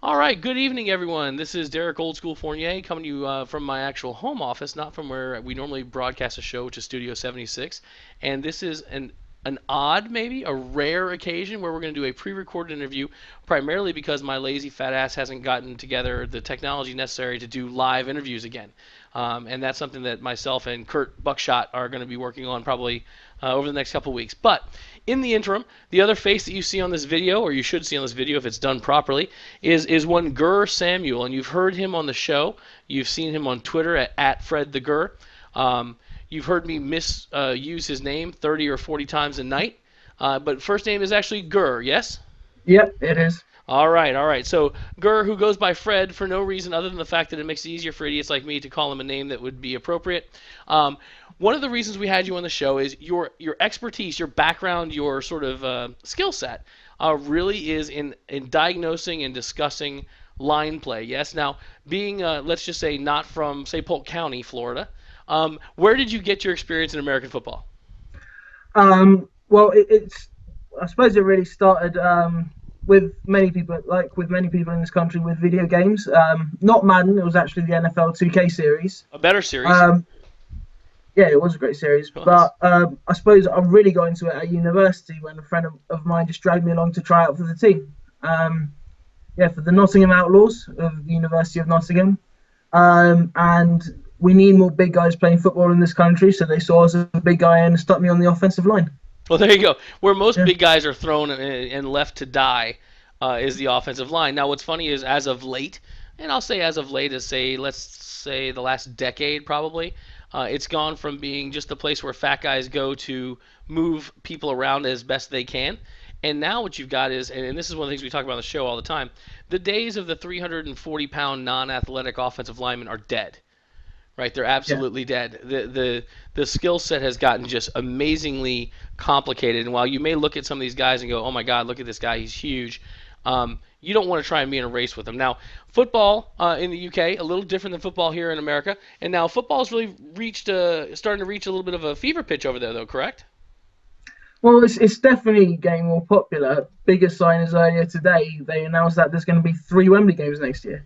All right, good evening, everyone. This is Derek Old School Fournier coming to you from my actual home office, not from where we normally broadcast a show, which is Studio 76. And this is an odd, maybe a rare occasion where we're going to do a pre-recorded interview, primarily because my lazy fat ass hasn't gotten together the technology necessary to do live interviews again. And that's something that myself and Kurt Buckshot are going to be working on probably over the next couple of weeks. But in the interim, the other face that you see on this video, or you should see on this video if it's done properly, is one Gur Samuel, and you've heard him on the show. You've seen him on Twitter at Fred the Gur. You've heard me misuse his name 30 or 40 times a night. But first name is actually Gur, yes? Yep, it is. All right, all right. So Gur, who goes by Fred for no reason other than the fact that it makes it easier for idiots like me to call him a name that would be appropriate. One of the reasons we had you on the show is your expertise, your background, your sort of skill set really is in diagnosing and discussing line play. Yes. Now, being let's just say not from say Polk County, Florida, where did you get your experience in American football? Well, it's I suppose it really started with many people, like with many people in this country, with video games. Not Madden; it was actually the NFL 2K series. A better series. Yeah, it was a great series. But I suppose I really got into it at university when a friend of mine just dragged me along to try out for the team. Yeah, for the Nottingham Outlaws of the University of Nottingham. And we need more big guys playing football in this country, so they saw us as a big guy and stuck me on the offensive line. Well, there you go. Where most Yeah. big guys are thrown and left to die is the offensive line. Now, what's funny is as of late, and I'll say as of late as say let's say the last decade probably, it's gone from being just the place where fat guys go to move people around as best they can. And now what you've got is, and this is one of the things we talk about on the show all the time, the days of the 340-pound non-athletic offensive linemen are dead. Right, they're Yeah. absolutely dead. The skill set has gotten just amazingly complicated. And while you may look at some of these guys and go, "Oh my God, look at this guy, he's huge," you don't want to try and be in a race with him. Now, football in the UK a little different than football here in America, and now football's really reached starting to reach a little bit of a fever pitch over there, though. Correct? Well, it's definitely getting more popular. Biggest sign is earlier today they announced that there's going to be three Wembley games next year,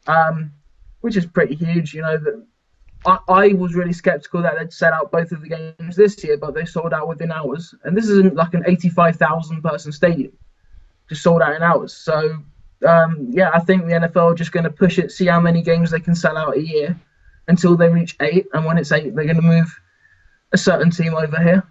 um, which is pretty huge. I was really skeptical that they'd set out both of the games this year, but they sold out within hours. And this isn't like an 85,000 person stadium, just sold out in hours. So, yeah, I think the NFL are just going to push it, see how many games they can sell out a year until they reach eight. And when it's eight, they're going to move a certain team over here.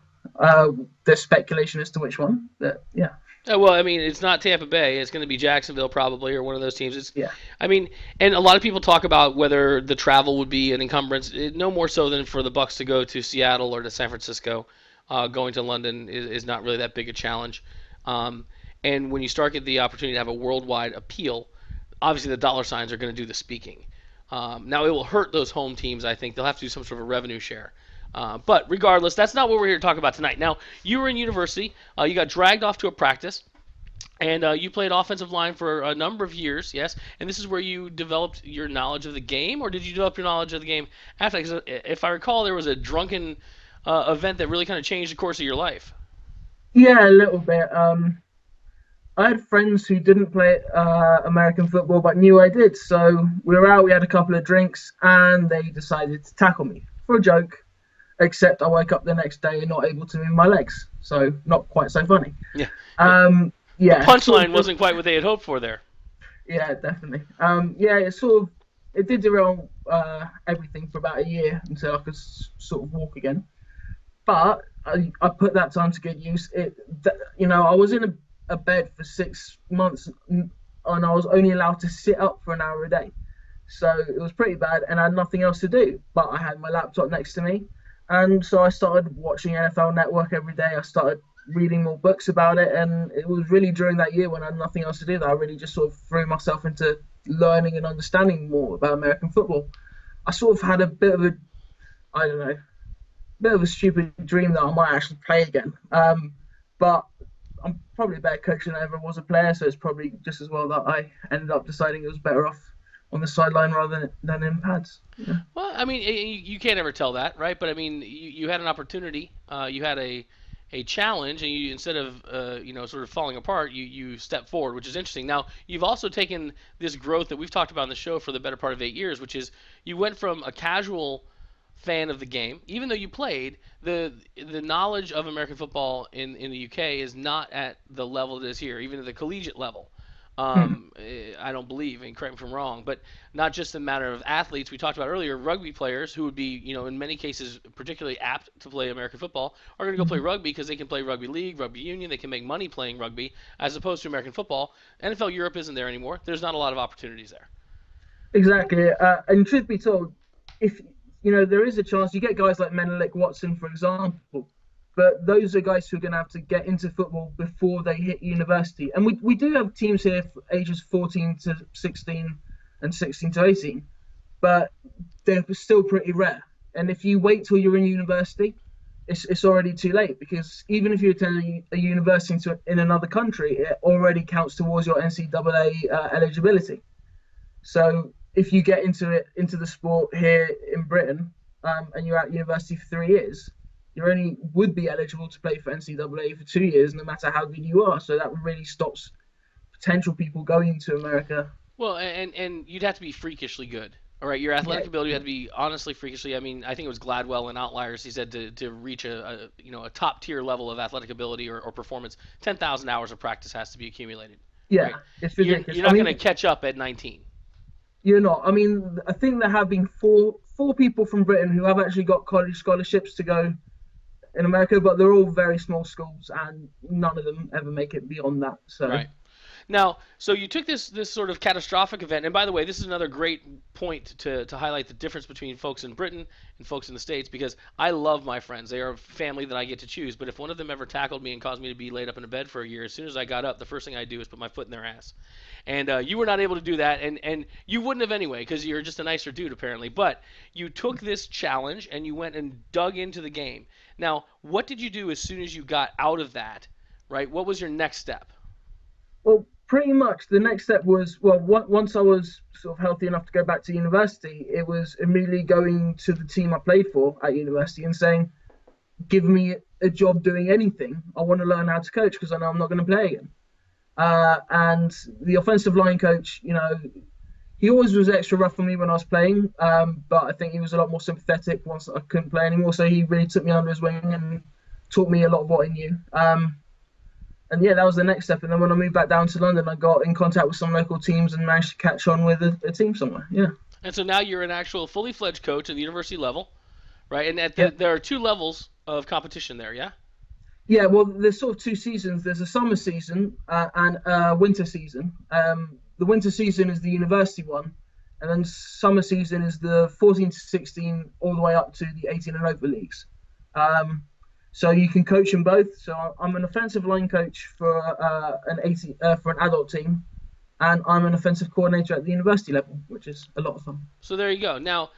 There's speculation as to which one, but yeah, Well, I mean, it's not Tampa Bay. It's going to be Jacksonville probably, or one of those teams. yeah, I mean, and a lot of people talk about whether the travel would be an encumbrance. No more so than for the Bucks to go to Seattle or to San Francisco. Going to London is not really that big a challenge. Um, and when you start get the opportunity to have a worldwide appeal, obviously the dollar signs are going to do the speaking. Now it will hurt those home teams. I think they'll have to do some sort of a revenue share. But regardless, that's not what we're here to talk about tonight. Now, you were in university. You got dragged off to a practice, and you played offensive line for a number of years, yes? And this is where you developed your knowledge of the game, or did you develop your knowledge of the game after? Because if I recall, there was a drunken event that really kind of changed the course of your life. yeah, a little bit. I had friends who didn't play American football but knew I did. So we were out, we had a couple of drinks, and they decided to tackle me for a joke. Except I woke up the next day and not able to move my legs. So not quite so funny. Yeah. The Yeah, sort punchline of wasn't quite what they had hoped for there. yeah, definitely. Yeah, it did derail everything for about a year until I could sort of walk again. But I put that time to get used. I was in a bed for 6 months, and I was only allowed to sit up for an hour a day. So it was pretty bad, and I had nothing else to do. But I had my laptop next to me, and so I started watching NFL Network every day. I started reading more books about it, and it was really during that year when I had nothing else to do that I really just sort of threw myself into learning and understanding more about American football. I sort of had a bit of a, I don't know, bit of a stupid dream that I might actually play again. But I'm probably a better coach than I ever was a player, so it's probably just as well that I ended up deciding it was better off on the sideline rather than in pads. Yeah. Well, I mean, you can't ever tell that, right? But I mean, you had an opportunity. You had a challenge, and you, instead of sort of falling apart, you step forward, which is interesting. Now you've also taken this growth that we've talked about on the show for the better part of 8 years, which is you went from a casual fan of the game, even though you played, the knowledge of American football in the UK is not at the level it is here, even at the collegiate level. I don't believe, and correct me if I'm wrong, but not just a matter of athletes. We talked about earlier, rugby players who would be, in many cases, particularly apt to play American football, are going to go play rugby because they can play rugby league, rugby union. They can make money playing rugby, as opposed to American football. NFL Europe isn't there anymore. There's not a lot of opportunities there. Exactly. And truth be told, if there is a chance you get guys like Menelik Watson, for example, but those are guys who are going to have to get into football before they hit university. And we do have teams here for ages 14 to 16 and 16 to 18, but they're still pretty rare. And if you wait till you're in university, it's already too late, because even if you attend a university in another country, it already counts towards your NCAA eligibility. So if you get into the sport here in Britain, and you're at university for 3 years, you only would be eligible to play for NCAA for 2 years, no matter how good you are. So that really stops potential people going to America. Well, and you'd have to be freakishly good. All right, your athletic Yeah, ability had to be honestly freakishly. I mean, I think it was Gladwell in Outliers. He said to reach a top tier level of athletic ability or performance, 10,000 hours of practice has to be accumulated. yeah, Right, it's you're ridiculous. you're I not going to mean, catch up at 19. you're not. I mean, I think there have been four people from Britain who have actually got college scholarships to go in America, but they're all very small schools, and none of them ever make it beyond that. So Right. Now, so you took this sort of catastrophic event, and by the way, this is another great point to highlight the difference between folks in Britain and folks in the States, because I love my friends. They are a family that I get to choose, but if one of them ever tackled me and caused me to be laid up in a bed for a year, as soon as I got up, the first thing I do is put my foot in their ass. And you were not able to do that, and you wouldn't have anyway, because you're just a nicer dude apparently. But you took this challenge and you went and dug into the game. Now, what did you do as soon as you got out of that? Right? What was your next step? well, pretty much the next step was, well, once I was sort of healthy enough to go back to university, it was immediately going to the team I played for at university and saying, give me a job doing anything. I want to learn how to coach because I know I'm not going to play again. And the offensive line coach, he always was extra rough on me when I was playing, but I think he was a lot more sympathetic once I couldn't play anymore. So he really took me under his wing and taught me a lot of what he knew. And yeah, that was the next step. And then when I moved back down to London, I got in contact with some local teams and managed to catch on with a team somewhere. Yeah. And so now you're an actual fully fledged coach at the university level, right? And Yeah. there are two levels of competition there, yeah? Yeah, well, there's sort of two seasons. There's a summer season and a winter season. The winter season is the university one, and then summer season is the 14 to 16 all the way up to the 18 and over leagues. Um, so you can coach them both. So I'm an offensive line coach for for an adult team, and I'm an offensive coordinator at the university level, which is a lot of fun. So there you go. Now,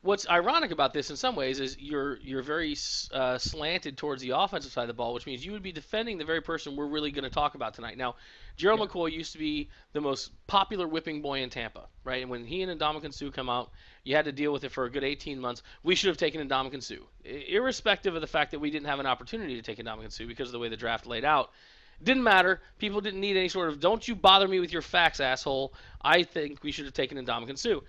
what's ironic about this in some ways is you're very slanted towards the offensive side of the ball, which means you would be defending the very person we're really going to talk about tonight. Now, Gerald Yeah. McCoy used to be the most popular whipping boy in Tampa, right? And when he and Ndamukong Suh come out, you had to deal with it for a good 18 months. We should have taken Ndamukong Suh, irrespective of the fact that we didn't have an opportunity to take Ndamukong Suh because of the way the draft laid out. Didn't matter. People didn't need any sort of "don't you bother me with your facts, asshole." I think we should have taken Ndamukong Suh.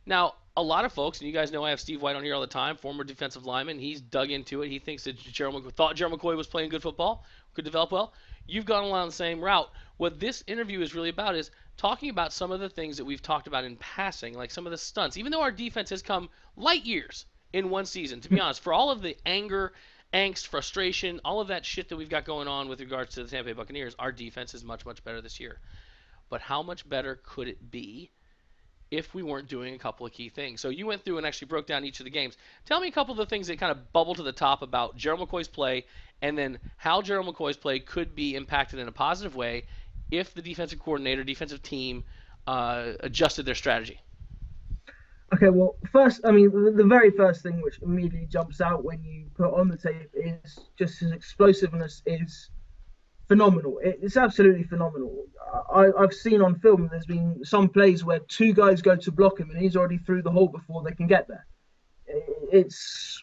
Now, a lot of folks, and you guys know I have Steve White on here all the time, former defensive lineman. He's dug into it. He thinks that thought Gerald McCoy was playing good football, could develop well. You've gone along the same route. What this interview is really about is talking about some of the things that we've talked about in passing, like some of the stunts. Even though our defense has come light years in one season, to be honest, for all of the anger, angst, frustration, all of that shit that we've got going on with regards to the Tampa Bay Buccaneers, our defense is much, much better this year. But how much better could it be if we weren't doing a couple of key things? So you went through and actually broke down each of the games. Tell me a couple of the things that kind of bubble to the top about Gerald McCoy's play, and then how Gerald McCoy's play could be impacted in a positive way if the defensive coordinator, defensive team adjusted their strategy. Okay, well, first, I mean, the very first thing which immediately jumps out when you put on the tape is just his explosiveness is phenomenal. It's absolutely phenomenal. I've seen on film there's been some plays where two guys go to block him and he's already through the hole before they can get there. It's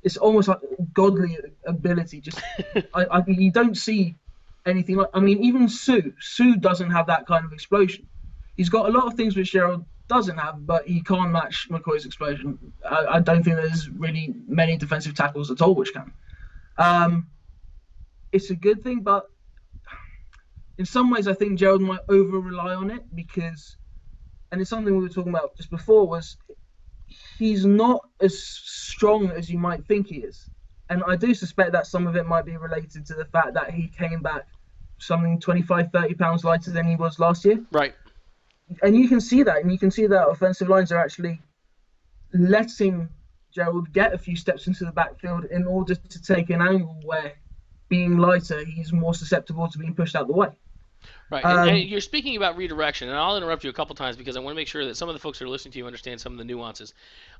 it's almost like godly ability. Just you don't see anything like. I mean, even Sue doesn't have that kind of explosion. He's got a lot of things which Gerald doesn't have, but he can't match McCoy's explosion. I don't think there's really many defensive tackles at all which can. Um, it's a good thing, but in some ways, I think Gerald might over rely on it because, and it's something we were talking about just before, was he's not as strong as you might think he is. And I do suspect that some of it might be related to the fact that he came back something 25, 30 pounds lighter than he was last year. Right. And you can see that. And you can see that offensive lines are actually letting Gerald get a few steps into the backfield in order to take an angle where, being lighter, he's more susceptible to being pushed out the way. Right, and you're speaking about redirection, and I'll interrupt you a couple times because I want to make sure that some of the folks who are listening to you understand some of the nuances.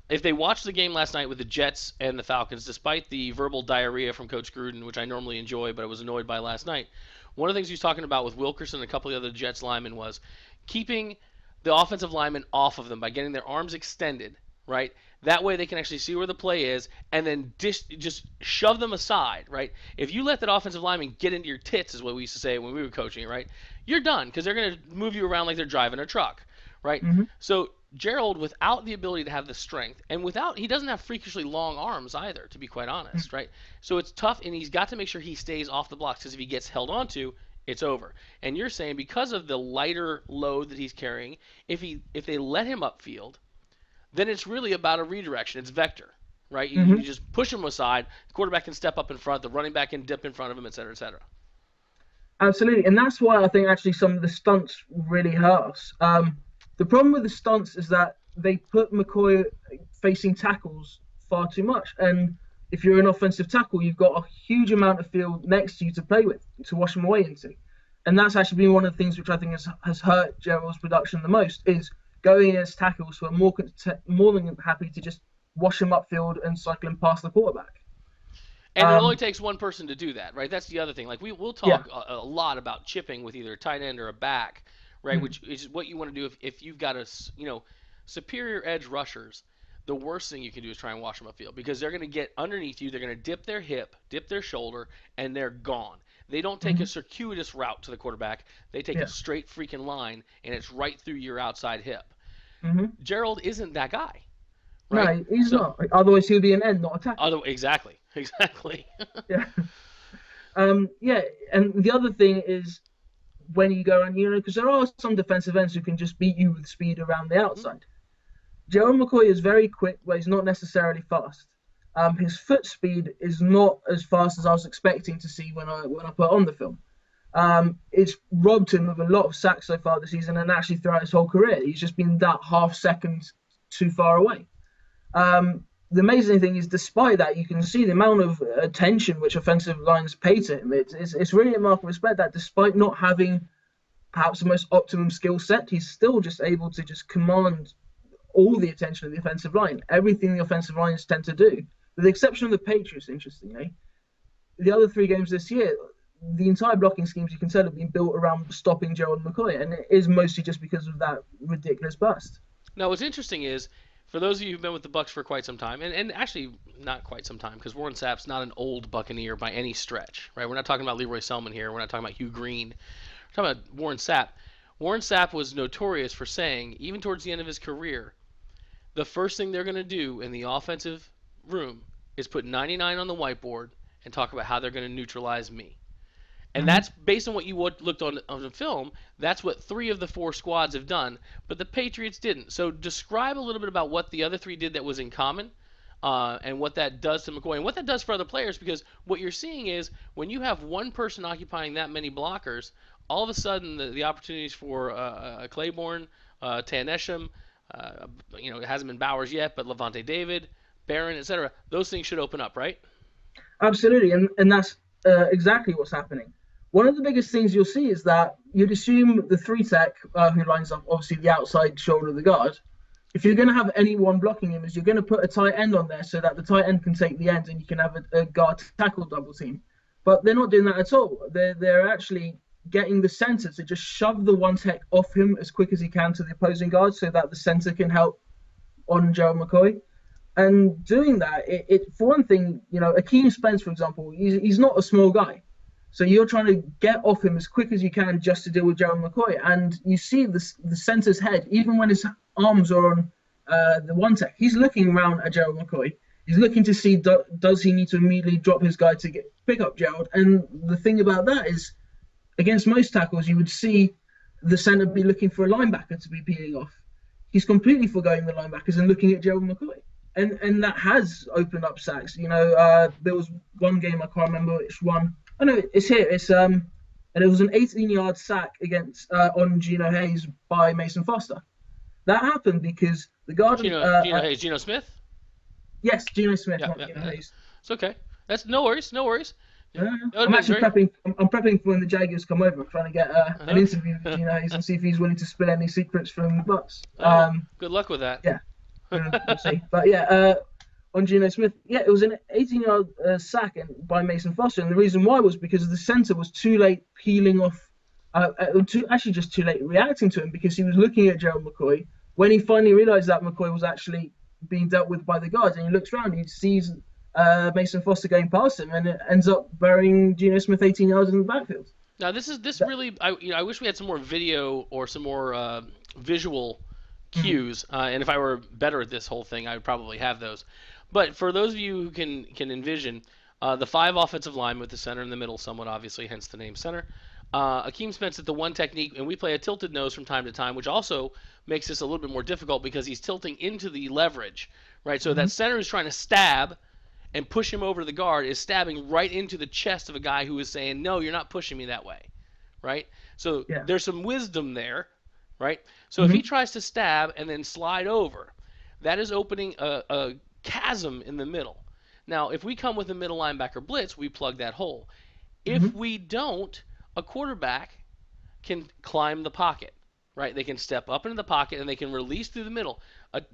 If they watched the game last night with the Jets and the Falcons, despite the verbal diarrhea from Coach Gruden, which I normally enjoy, but I was annoyed by last night, one of the things he was talking about with Wilkerson and a couple of the other Jets linemen was keeping the offensive linemen off of them by getting their arms extended, right? That way they can actually see where the play is and then just shove them aside, right? If you let that offensive lineman get into your tits, is what we used to say when we were coaching, right? You're done because they're going to move you around like they're driving a truck, right? Mm-hmm. So Gerald, without the ability to have the strength, and he doesn't have freakishly long arms either, to be quite honest, right? So it's tough, and he's got to make sure he stays off the blocks because if he gets held onto, it's over. And you're saying because of the lighter load that he's carrying, if they let him upfield, then it's really about a redirection. It's vector, right? You just push him aside. The quarterback can step up in front. The running back can dip in front of him, et cetera, et cetera. Absolutely, and that's why I think actually some of the stunts really hurt us. The problem with the stunts is that they put McCoy facing tackles far too much, and if you're an offensive tackle, you've got a huge amount of field next to you to play with, to wash them away into, and that's actually been one of the things which I think has hurt Gerald's production the most is going against tackles who are more than happy to just wash him upfield and cycle him past the quarterback. And it only takes one person to do that, right? That's the other thing. Like we'll talk a lot about chipping with either a tight end or a back, right? Which is what you want to do if you've got superior edge rushers. The worst thing you can do is try and wash them upfield because they're going to get underneath you. They're going to dip their hip, dip their shoulder, and they're gone. They don't take a circuitous route to the quarterback. They take a straight freaking line, and it's right through your outside hip. Gerald isn't that guy. Right? No, he's not. Otherwise, he'll be an end, not a tackle. Exactly. Yeah. Yeah, and the other thing is when you go around, because there are some defensive ends who can just beat you with speed around the outside. Gerald McCoy is very quick, but he's not necessarily fast. His foot speed is not as fast as I was expecting to see when I put on the film. It's robbed him of a lot of sacks so far this season, and actually throughout his whole career, he's just been that half second too far away. The amazing thing is, despite that, you can see the amount of attention which offensive lines pay to him. It's really a mark of respect that despite not having perhaps the most optimum skill set, he's still just able to just command all the attention of the offensive line, everything the offensive lines tend to do, with the exception of the Patriots, interestingly. The other three games this year, the entire blocking schemes you can tell have been built around stopping Gerald McCoy, and it is mostly just because of that ridiculous burst. Now, what's interesting is, for those of you who've been with the Bucs for quite some time, and actually not quite some time, because Warren Sapp's not an old Buccaneer by any stretch, right? We're not talking about Leroy Selman here. We're not talking about Hugh Green. We're talking about Warren Sapp. Warren Sapp was notorious for saying, even towards the end of his career, the first thing they're going to do in the offensive room is put 99 on the whiteboard and talk about how they're going to neutralize me. And that's based on what you looked on the film. That's what 3 of the 4 squads have done, but the Patriots didn't. So describe a little bit about what the other 3 did that was in common, and what that does to McCoy and what that does for other players. Because what you're seeing is when you have one person occupying that many blockers, all of a sudden the opportunities for Claiborne, Tanesham, it hasn't been Bowers yet, but Levante David, Barron, etc. Those things should open up, right? Absolutely, and that's exactly what's happening. One of the biggest things you'll see is that you'd assume the 3 tech, who lines up obviously the outside shoulder of the guard, if you're going to have anyone blocking him, is you're going to put a tight end on there so that the tight end can take the end and you can have a guard tackle double team. But they're not doing that at all. They're actually getting the center to just shove the 1 tech off him as quick as he can to the opposing guard so that the center can help on Gerald McCoy. And doing that, for one thing, Akeem Spence, for example, he's not a small guy. So you're trying to get off him as quick as you can just to deal with Gerald McCoy. And you see the center's head, even when his arms are on the one tech, he's looking around at Gerald McCoy. He's looking to see does he need to immediately drop his guy to pick up Gerald. And the thing about that is, against most tackles, you would see the center be looking for a linebacker to be peeling off. He's completely forgoing the linebackers and looking at Gerald McCoy. And that has opened up sacks. There was one game I can't remember which one. Oh no, it's here. And it was an 18-yard sack against on Geno Hayes by Mason Foster. That happened because the guard. Geno Hayes, Geno Smith. Yes, Geno Smith, Yeah, not yeah, Geno yeah. Hayes. It's okay. That's no worries, no worries. Yeah, that I'm would have actually been prepping. I'm prepping for when the Jaguars come over. I'm trying to get an great. interview with Geno Hayes and see if he's willing to spill any secrets from the Bucks. Oh, good luck with that. Yeah, we'll see. But yeah, on Geno Smith, yeah, it was an 18-yard sack by Mason Foster, and the reason why was because the center was too late peeling off. Actually, just too late reacting to him because he was looking at Gerald McCoy. When he finally realized that McCoy was actually being dealt with by the guards, and he looks around, he sees Mason Foster going past him, and it ends up burying Geno Smith 18 yards in the backfield. Now this really I wish we had some more video or some more visual cues, and if I were better at this whole thing, I would probably have those. But for those of you who can envision the five offensive line with the center in the middle, somewhat obviously, hence the name center. Akeem Spence at the one technique, and we play a tilted nose from time to time, which also makes this a little bit more difficult because he's tilting into the leverage, right? So that center is trying to stab and push him over to the guard is stabbing right into the chest of a guy who is saying, no, you're not pushing me that way, right? So Yeah. there's some wisdom there, right? So if Mm-hmm. he tries to stab and then slide over, that is opening a chasm in the middle. Now, if we come with a middle linebacker blitz, we plug that hole. If Mm-hmm. we don't, a quarterback can climb the pocket, right? They can step up into the pocket and they can release through the middle,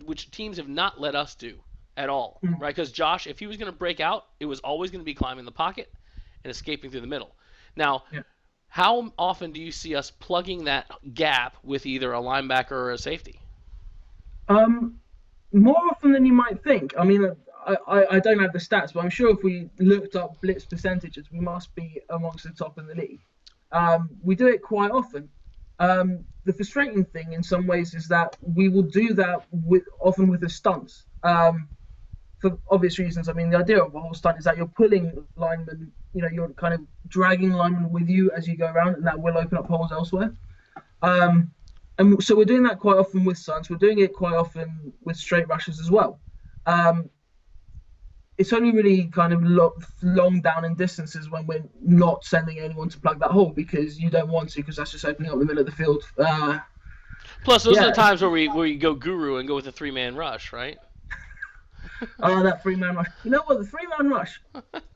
which teams have not let us do at all, Mm-hmm. right? Because Josh, if he was going to break out, it was always going to be climbing the pocket and escaping through the middle. Now, Yeah. how often do you see us plugging that gap with either a linebacker or a safety? Um, More often than you might think. I mean, I don't have the stats, but I'm sure if we looked up blitz percentages, we must be amongst the top in the league. We do it quite often. The frustrating thing in some ways is that we will do that often with the stunts. For obvious reasons. I mean, the idea of a whole stunt is that you're pulling linemen, you're kind of dragging linemen with you as you go around, and that will open up holes elsewhere. Um, and so we're doing that quite often with stunts. We're doing it quite often with straight rushes as well. Um, it's only really kind of long down in distances when we're not sending anyone to plug that hole because you don't want to, because that's just opening up the middle of the field. Plus, those are Yeah, the times where we go guru and go with a three-man rush, right? that 3-man rush. You know what? The 3-man rush,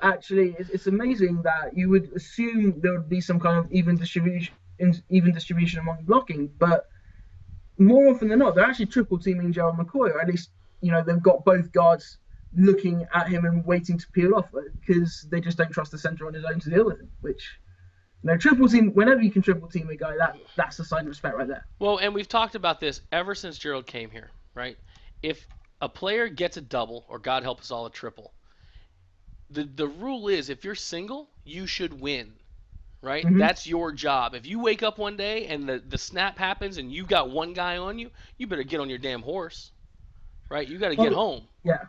actually, it's amazing that you would assume there would be some kind of even distribution among blocking, but more often than not, they're actually triple teaming Gerald McCoy, or at least they've got both guards looking at him and waiting to peel off because they just don't trust the center on his own to deal with him. Which triple team. Whenever you can triple team a guy, that's a sign of respect right there. Well, and we've talked about this ever since Gerald came here, right? If a player gets a double, or God help us all, a triple, the rule is if you're single, you should win, right? Mm-hmm. That's your job. If you wake up one day and the snap happens and you got one guy on you, you better get on your damn horse, right? You got to get Well, home. yeah,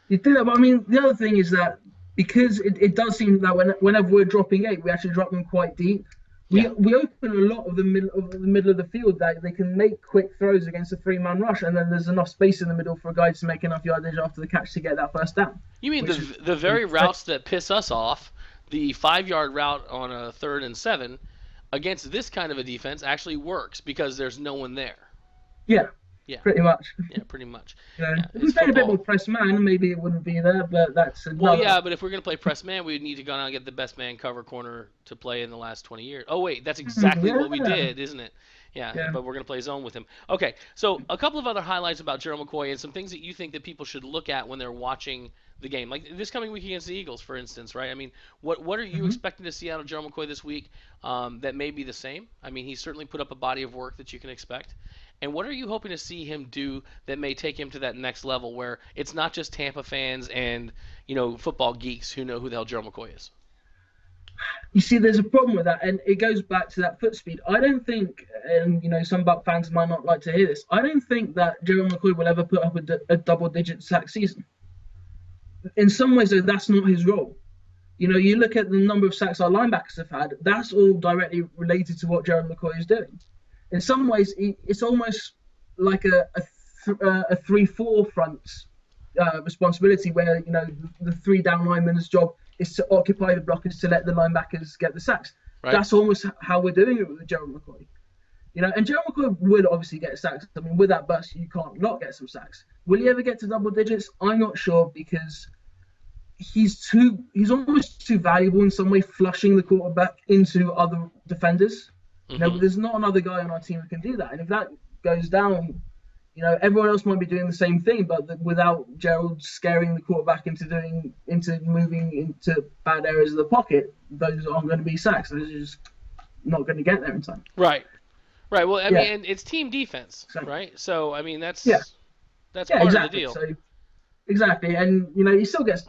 you do that. But I mean, the other thing is that because it does seem that whenever we're dropping eight, we actually drop them quite deep. Yeah. We open a lot of the middle of the field that they can make quick throws against a 3-man rush, and then there's enough space in the middle for a guy to make enough yardage after the catch to get that first down. You mean Which the very routes that piss us off, the 5-yard route on a 3rd and 7, against this kind of a defense actually works because there's no one there. Yeah, Yeah. pretty much. Yeah, pretty much. Yeah. Yeah, If we it's played a bit more football. press man, maybe it wouldn't be there, but that's another. Well, yeah, but if we're going to play press man, we would need to go out and get the best man cover corner to play in the last 20 years. Oh, wait, that's exactly what we Yeah. did, isn't it? Yeah, Yeah. but we're going to play zone with him. Okay, so a couple of other highlights about Gerald McCoy and some things that you think that people should look at when they're watching the game, like this coming week against the Eagles, for instance, right? I mean, what are you hmm expecting to see out of Gerald McCoy this week that may be the same? I mean, he's certainly put up a body of work that you can expect. And what are you hoping to see him do that may take him to that next level where it's not just Tampa fans and football geeks who know who the hell Gerald McCoy is? You see, there's a problem with that, and it goes back to that foot speed. I don't think, and some Buck fans might not like to hear this. I don't think that Jerry McCoy will ever put up a double-digit sack season. In some ways, though, that's not his role. You look at the number of sacks our linebackers have had. That's all directly related to what Jerry McCoy is doing. In some ways, it's almost like a 3-4 front responsibility, where the three down linemen's job is to occupy the blockers to let the linebackers get the sacks. Right. That's almost how we're doing it with Gerald McCoy. And Gerald McCoy will obviously get sacks. I mean, with that bust, you can't not get some sacks. Will he ever get to double digits? I'm not sure, because he's almost too valuable in some way, flushing the quarterback into other defenders. Mm-hmm. There's not another guy on our team who can do that. And if that goes down, everyone else might be doing the same thing, but without Gerald scaring the quarterback into moving into bad areas of the pocket, those aren't going to be sacks. Those are just not going to get there in time. Right. Right. Well, I Yeah, mean, it's team defense, so, right? So, I mean, yeah, that's yeah, part of the exactly. deal. So exactly, and he still gets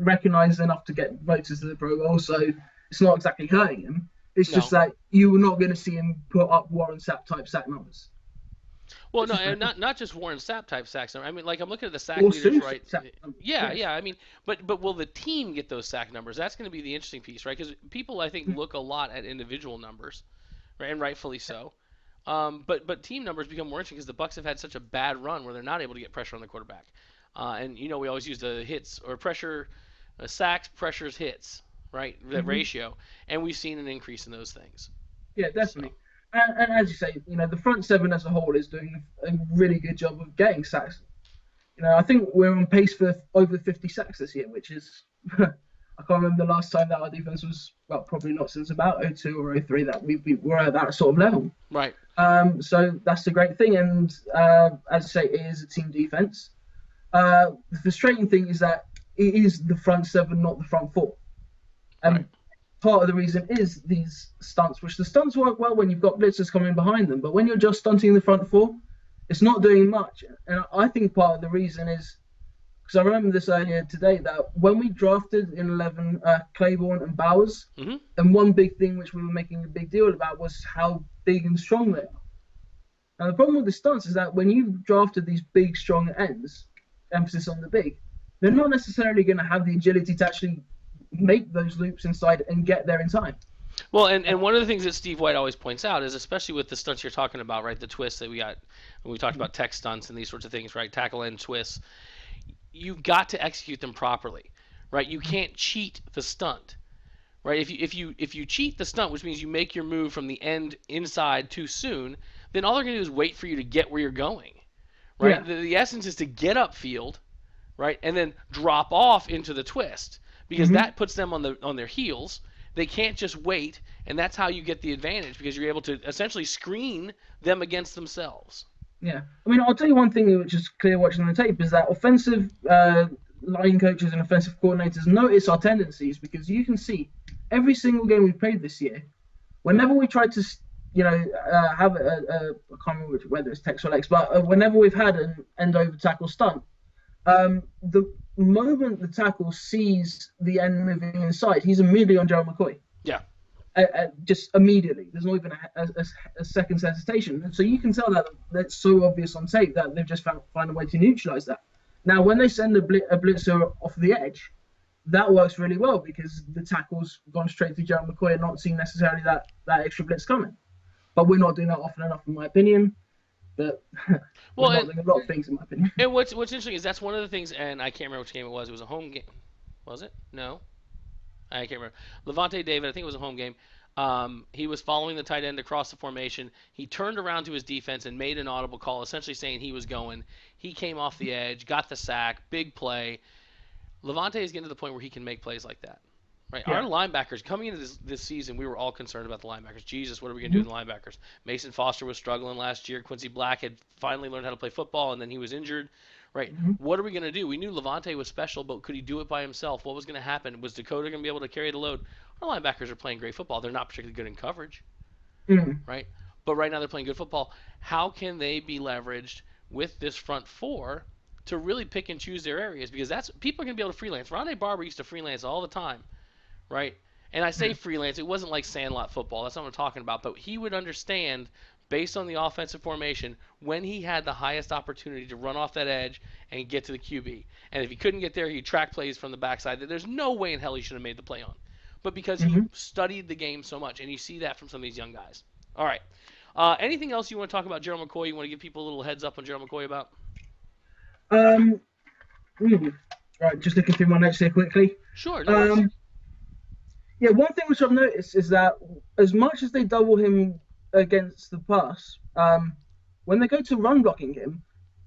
recognized enough to get voted to the Pro Bowl, so it's not exactly hurting him. It's just No. that you're not going to see him put up Warren Sapp type sack numbers. Well, It's no, just and not not just Warren Sapp type sacks. I mean, like I'm looking at the sack or leaders, soon right? sack numbers. Yeah, Yes. yeah. I mean, but will the team get those sack numbers? That's going to be the interesting piece, right? Because people, I think, look a lot at individual numbers, right? And rightfully so. But team numbers become more interesting because the Bucks have had such a bad run where they're not able to get pressure on the quarterback. And we always use the hits or pressure, sacks, pressures, hits, right? That Mm-hmm. ratio, and we've seen an increase in those things. Yeah, So, definitely. And as you say, the front seven as a whole is doing a really good job of getting sacks. I think we're on pace for over 50 sacks this year, which is I can't remember the last time that our defense was, well, probably not since about 02 or 03 that we were at that sort of level. right. So that's a great thing, and as I say, it is a team defense. The frustrating thing is that it is the front seven, not the front four. Right. And part of the reason is these stunts, which the stunts work well when you've got blitzers coming behind them, but when you're just stunting the front four, it's not doing much. And I think part of the reason is because I remember this earlier today that when we drafted in 11 Claiborne and Bowers, Mm-hmm. and one big thing which we were making a big deal about was how big and strong they are. Now, the problem with the stunts is that when you've drafted these big, strong ends, emphasis on the big, they're not necessarily going to have the agility to actually make those loops inside and get there in time. Well, and one of the things that Steve White always points out is, especially with the stunts you're talking about, right? The twists that we got when we talked about tech stunts and these sorts of things, right? Tackle end twists. You've got to execute them properly, right? You can't cheat the stunt, right? If you cheat the stunt, which means you make your move from the end inside too soon, then all they're going to do is wait for you to get where you're going, right? Yeah. The essence is to get upfield, right, and then drop off into the twist because Mm-hmm. that puts them on their heels. They can't just wait, and that's how you get the advantage because you're able to essentially screen them against themselves. Yeah. I mean, I'll tell you one thing which is clear watching the tape is that offensive line coaches and offensive coordinators notice our tendencies, because you can see every single game we've played this year, whenever we tried to, have I can't remember whether it's Tex or Lex, but whenever we've had an end over tackle stunt, the moment the tackle sees the end moving inside, he's immediately on Gerald McCoy. Yeah. Just immediately. There's not even a second's hesitation. So you can tell that that's so obvious on tape that they've just find a way to neutralize that. Now, when they send a blitzer off the edge, that works really well because the tackle's gone straight to Gerald McCoy and not seen necessarily that extra blitz coming. But we're not doing that often enough, in my opinion. But we're Well, not doing a lot of things, in my opinion. and what's interesting is that's one of the things, and I can't remember which game it was. It was a home game. Was it? No, I can't remember. Levante David, I think it was a home game. He was following the tight end across the formation. He turned around to his defense and made an audible call, essentially saying he was going. He came off the edge, got the sack, big play. Levante is getting to the point where he can make plays like that, Right, our Yeah. linebackers coming into this season, we were all concerned about the linebackers. Jesus, what are we going to do Hmm. with the linebackers? Mason Foster was struggling last year. Quincy Black had finally learned how to play football, and then he was injured. Right, Hmm. what are we going to do? We knew Levante was special, but could he do it by himself? What was going to happen? Was Dakota going to be able to carry the load? Our linebackers are playing great football. They're not particularly good in coverage, Mm. right? But right now they're playing good football. How can they be leveraged with this front four to really pick and choose their areas? Because that's people are going to be able to freelance. Ronde Barber used to freelance all the time, right? And I say Mm. freelance, it wasn't like sandlot football. That's not what I'm talking about. But he would understand, based on the offensive formation, when he had the highest opportunity to run off that edge and get to the QB. And if he couldn't get there, he'd track plays from the backside that there's no way in hell he should have made the play on. But because he Hmm. studied the game so much, and you see that from some of these young guys. All right. Anything else you want to talk about Gerald McCoy? You want to give people a little heads up on Gerald McCoy about? Um, right, just looking through my notes here quickly. Sure, no worries. Um, yeah, one thing which I've noticed is that as much as they double him against the pass, when they go to run blocking him,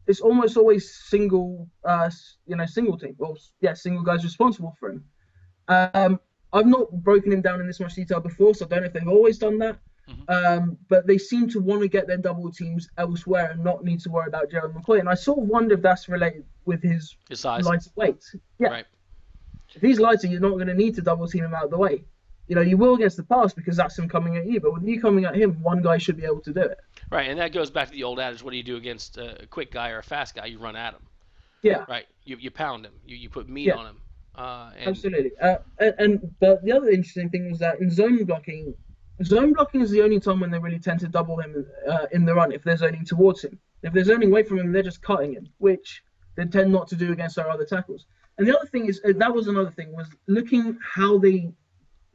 it's almost always single, single team. Well, yeah, single guys responsible for him. Um, I've not broken him down in this much detail before, so I don't know if they've always done that. Mm-hmm. But they seem to want to get their double teams elsewhere and not need to worry about Gerald McCoy. And I sort of wonder if that's related with his His size. lighter weight. Yeah, Right. if he's lighter, you're not going to need to double team him out of the way. You will against the pass because that's him coming at you. But with you coming at him, one guy should be able to do it. Right, and that goes back to the old adage: what do you do against a quick guy or a fast guy? You run at him. Yeah, Right, you pound him. You put meat yeah, on him. And absolutely. But the other interesting thing was that in zone blocking is the only time when they really tend to double him in the run if they're zoning towards him. If they're zoning away from him, they're just cutting him, which they tend not to do against our other tackles. And the other thing is that was another thing was looking how they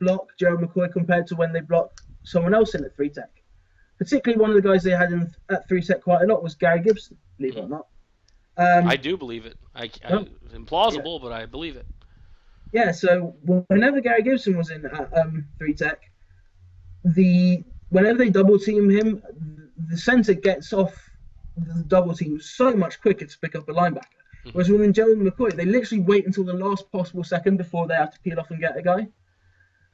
block Gerald McCoy compared to when they block someone else in at three tech. Particularly one of the guys they had at three tech quite a lot was Gary Gibson, believe it or not. I Um, do believe it. well, It's yeah, implausible, but I believe it. yeah. So whenever Gary Gibson was in at three tech, the whenever they double team him, the center gets off the double team so much quicker to pick up a linebacker. Mm-hmm. Whereas with Joe McCoy, they literally wait until the last possible second before they have to peel off and get a guy.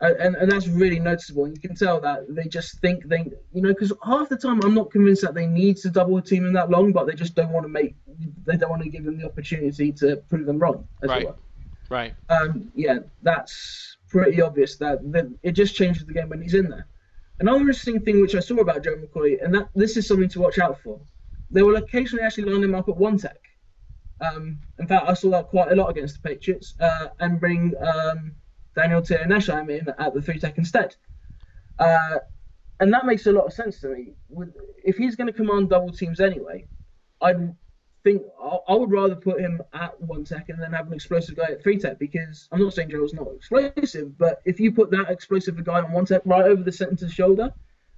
And that's really noticeable. And you can tell that they just think because half the time I'm not convinced that they need to double team him that long, but they just don't want they don't want to give him the opportunity to prove them wrong, as it Right, were. right. Yeah, that's pretty obvious that it just changes the game when he's in there. Another interesting thing which I saw about Joe McCoy, and that this is something to watch out for, they will occasionally actually line him up at one tech. In fact, I saw that quite a lot against the Patriots, and bring Daniel Tierneshheim in at the three tech instead. Uh, and that makes a lot of sense to me. If he's going to command double teams anyway, I'd think I would rather put him at one tech and then have an explosive guy at three tech because I'm not saying Joe's not explosive, but if you put that explosive guy on one tech right over the center's shoulder,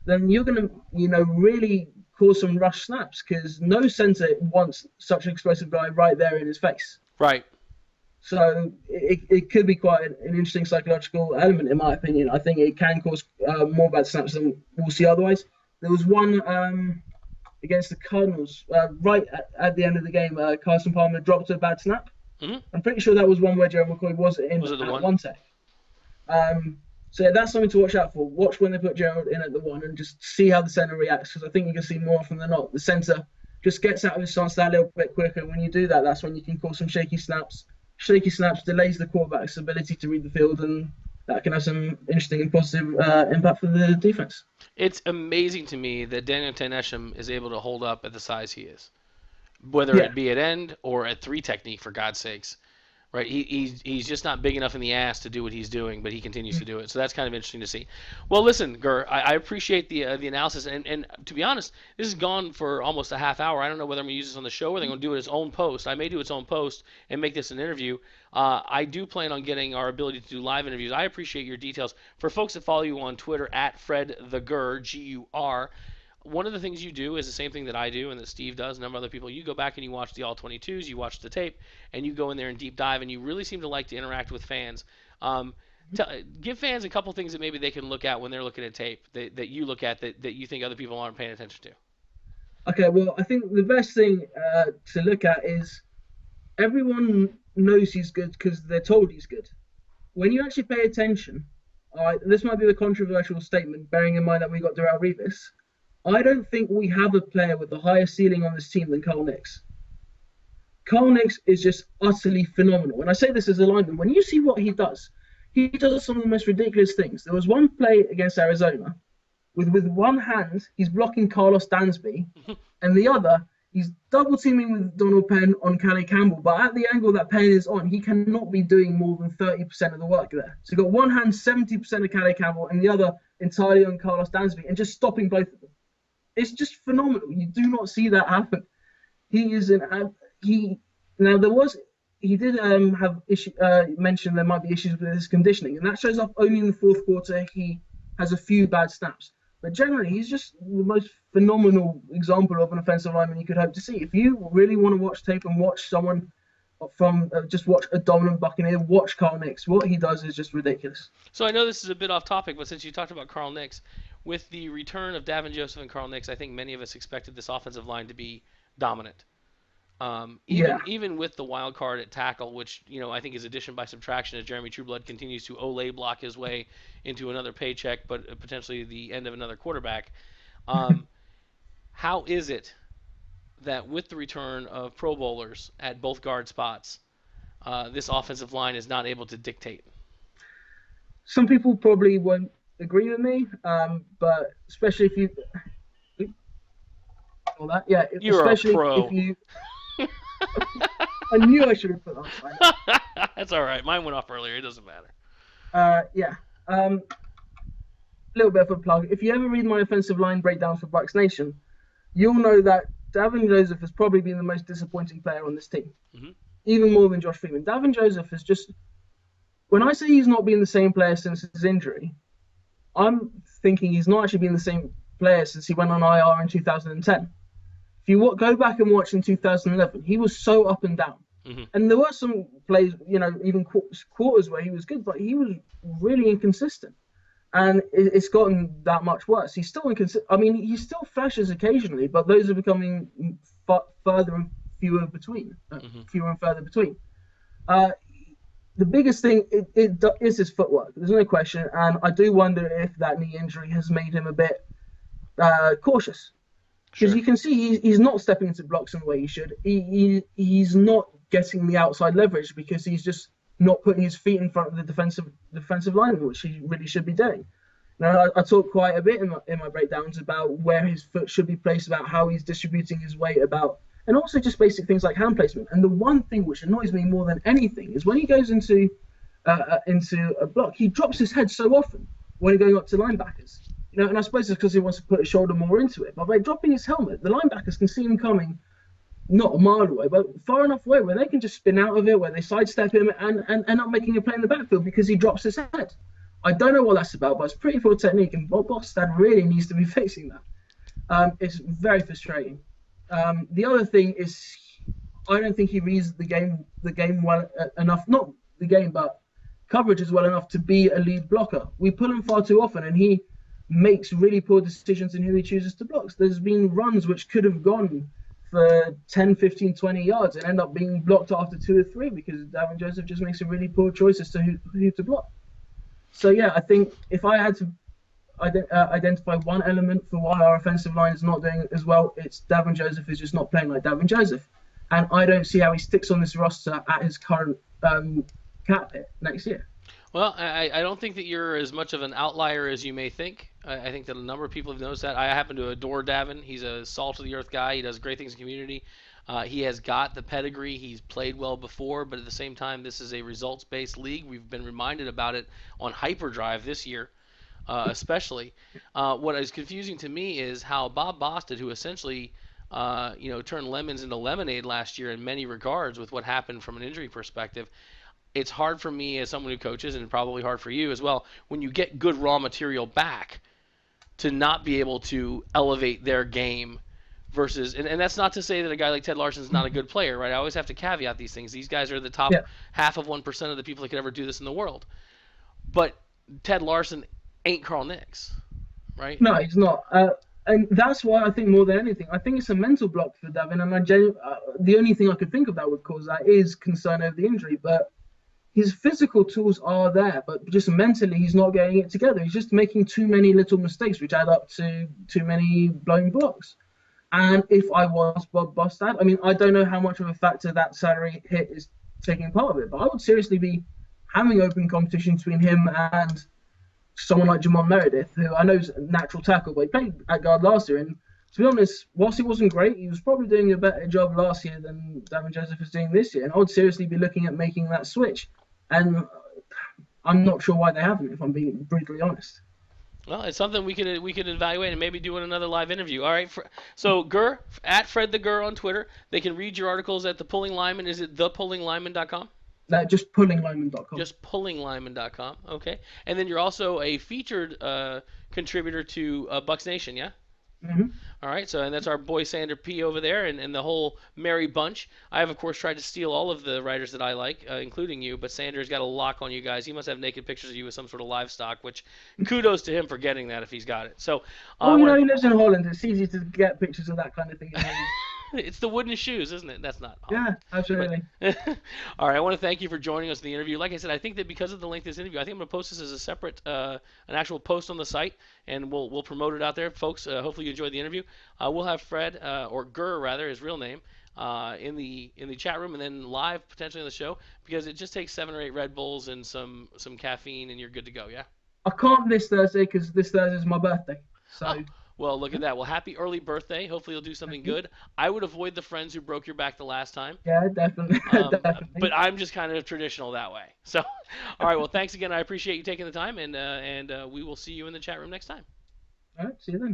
then you're going to really cause some rush snaps because no center wants such an explosive guy right there in his face. Right. So it could be quite an interesting psychological element, in my opinion. I think it can cause more bad snaps than we'll see otherwise. There was one against the Cardinals right at the end of the game. Carson Palmer dropped a bad snap. Mm-hmm. I'm pretty sure that was one where Gerald McCoy was in Was it the at one? one tech. So yeah, that's something to watch out for. Watch when they put Gerald in at the one and just see how the center reacts because I think you can see more often than not the center just gets out of his stance that little bit quicker. When you do that, that's when you can cause some shaky snaps. Shaky snaps delays the quarterback's ability to read the field, and that can have some interesting and positive impact for the defense. It's amazing to me that Daniel Tanesham is able to hold up at the size he is, whether Yeah. it be at end or at three technique, for God's sakes. Right, he's just not big enough in the ass to do what he's doing, but he continues to do it. So that's kind of interesting to see. Well, listen, Gur, I appreciate the analysis, and to be honest, this has gone for almost a half hour. I don't know whether I'm going to use this on the show or they're going to do it as own post. I may do its own post and make this an interview. I do plan on getting our ability to do live interviews. I appreciate your details. For folks that follow you on Twitter at Fred the Gur, Gur. One of the things you do is the same thing that I do and that Steve does, and a number of other people. You go back and you watch the All 22s, you watch the tape, and you go in there and deep dive, and you really seem to like to interact with fans. Give fans a couple things that maybe they can look at when they're looking at tape that you look at that you think other people aren't paying attention to. Okay. Well, I think the best thing to look at is everyone knows he's good because they're told he's good. when you actually pay attention, this might be the controversial statement, bearing in mind that we got Darrell Revis. I don't think we have a player with the highest ceiling on this team than Carl Nix. Carl Nix is just utterly phenomenal. And I say this as a lineman. When you see what he does some of the most ridiculous things. There was one play against Arizona with one hand, he's blocking Carlos Dansby, and the other, he's double teaming with Donald Penn on Calais Campbell. But at the angle that Penn is on, he cannot be doing more than 30% of the work there. So you've got one hand, 70% of Calais Campbell, and the other entirely on Carlos Dansby, and just stopping both of them. It's just phenomenal. You do not see that happen. He is an he. Now he did have issue mentioned there might be issues with his conditioning, and that shows up only in the fourth quarter. He has a few bad snaps, but generally he's just the most phenomenal example of an offensive lineman you could hope to see. If you really want to watch tape and watch someone from just watch a dominant Buccaneer, watch Carl Nix. What he does is just ridiculous. So I know this is a bit off topic, but since you talked about Carl Nix, with the return of Davin Joseph and Carl Nix, I think many of us expected this offensive line to be dominant. Yeah, Even with the wild card at tackle, which I think is addition by subtraction as Jeremy Trueblood continues to Olay block his way into another paycheck, but potentially the end of another quarterback. How is it that with the return of Pro Bowlers at both guard spots, this offensive line is not able to dictate? some people probably won't agree with me, but especially if you all that, yeah, You're a especially pro. if you. I knew I should have put that on. That's all right. Mine went off earlier. It doesn't matter. Yeah. Little bit of a plug. If you ever read my offensive line breakdowns for Bucks Nation, you'll know that Davin Joseph has probably been the most disappointing player on this team, even more than Josh Freeman. Davin Joseph is just, when I say he's not been the same player since his injury, I'm thinking he's not actually been the same player since he went on IR in 2010. If you go back and watch in 2011, he was so up and down. And there were some plays, even quarters where he was good, but he was really inconsistent. And it's gotten that much worse. He's still inconsistent. I mean, he still flashes occasionally, but those are becoming further and fewer between, fewer and further between. The biggest thing is his footwork. There's no question, and I do wonder if that knee injury has made him a bit cautious. Because you can see he's not stepping into blocks in the way he should. He's not getting the outside leverage because he's just not putting his feet in front of the defensive line, which he really should be doing. Now, I talk quite a bit in my breakdowns about where his foot should be placed, about how he's distributing his weight, and also just basic things like hand placement. And the one thing which annoys me more than anything is when he goes into a block, he drops his head so often when he's going up to linebackers. And I suppose it's because he wants to put his shoulder more into it. But by dropping his helmet, the linebackers can see him coming not a mile away, but far enough away where they can just spin out of it, where they sidestep him and end up making a play in the backfield because he drops his head. I don't know what that's about, but it's pretty poor technique, and Bob Bostad really needs to be fixing that. It's very frustrating. The other thing is, I don't think he reads the game well enough. Not the game, but coverage as well enough to be a lead blocker. We pull him far too often, and he makes really poor decisions in who he chooses to block. There's been runs which could have gone for 10, 15, 20 yards and end up being blocked after 2 or 3 because Davin Joseph just makes a really poor choice as to who to block. So, yeah, I think if I had to identify one element for why our offensive line is not doing as well, it's Davin Joseph is just not playing like Davin Joseph. And I don't see how he sticks on this roster at his current cap hit next year. Well, I don't think that you're as much of an outlier as you may think. I think that a number of people have noticed that. I happen to adore Davin. He's a salt-of-the-earth guy. He does great things in the community. He has got the pedigree. He's played well before, but at the same time, this is a results-based league. We've been reminded about it on Hyperdrive this year, especially. What is confusing to me is how Bob Bostad, who essentially turned lemons into lemonade last year in many regards with what happened from an injury perspective, it's hard for me as someone who coaches, and probably hard for you as well, when you get good raw material back, to not be able to elevate their game versus, and that's not to say that a guy like Ted Larson is not a good player, right? I always have to caveat these things. These guys are the top half of 1% of the people that could ever do this in the world. But Ted Larson ain't Carl Nix, right? No, he's not. And that's why I think more than anything, I think it's a mental block for Davin. And the only thing I could think of that would cause that is concern over the injury. But his physical tools are there, but just mentally he's not getting it together. He's just making too many little mistakes, which add up to too many blown blocks. And if I was Bob Bostad, I mean, I don't know how much of a factor that salary hit is taking part of it, but I would seriously be having open competition between him and someone like Jamal Meredith, who I know is a natural tackle, but he played at guard last year. And to be honest, whilst he wasn't great, he was probably doing a better job last year than Damon Joseph is doing this year. And I would seriously be looking at making that switch. And I'm not sure why they haven't, if I'm being brutally honest. Well, it's something we could evaluate and maybe do in another live interview. All right. So Gurr at Fred the Gurr on Twitter. They can read your articles at the Pulling Lineman. Is it thepullinglyman.com? Just pullinglyman.com. Just pullinglyman.com. Okay. And then you're also a featured contributor to Bucks Nation, yeah? Mm-hmm. All right, so and that's our boy Sander P over there, and the whole merry bunch. I have, of course, tried to steal all of the writers that I like, including you. But Sander's got a lock on you guys. He must have naked pictures of you with some sort of livestock. Which, kudos to him for getting that if he's got it. So, Well, I you know, want he lives in Holland. It's easy to get pictures of that kind of thing in Holland. it's the wooden shoes, isn't it? That's not. Yeah, absolutely. But, all right, I want to thank you for joining us in the interview. Like I said, I think that because of the length of this interview, I think I'm going to post this as a separate, an actual post on the site, and we'll promote it out there, folks. Hopefully you enjoyed the interview. We'll have Fred or Gurr rather, his real name, in the chat room, and then live potentially on the show, because it just takes 7 or 8 Red Bulls and some caffeine, and you're good to go. Yeah. I can't this Thursday because this Thursday is my birthday. So. Oh, well, look at that. Well, happy early birthday. Hopefully, you'll do something good. I would avoid the friends who broke your back the last time. Yeah, definitely. Definitely. But I'm just kind of traditional that way. So, all right. Well, thanks again. I appreciate you taking the time, and we will see you in the chat room next time. All right, see you then.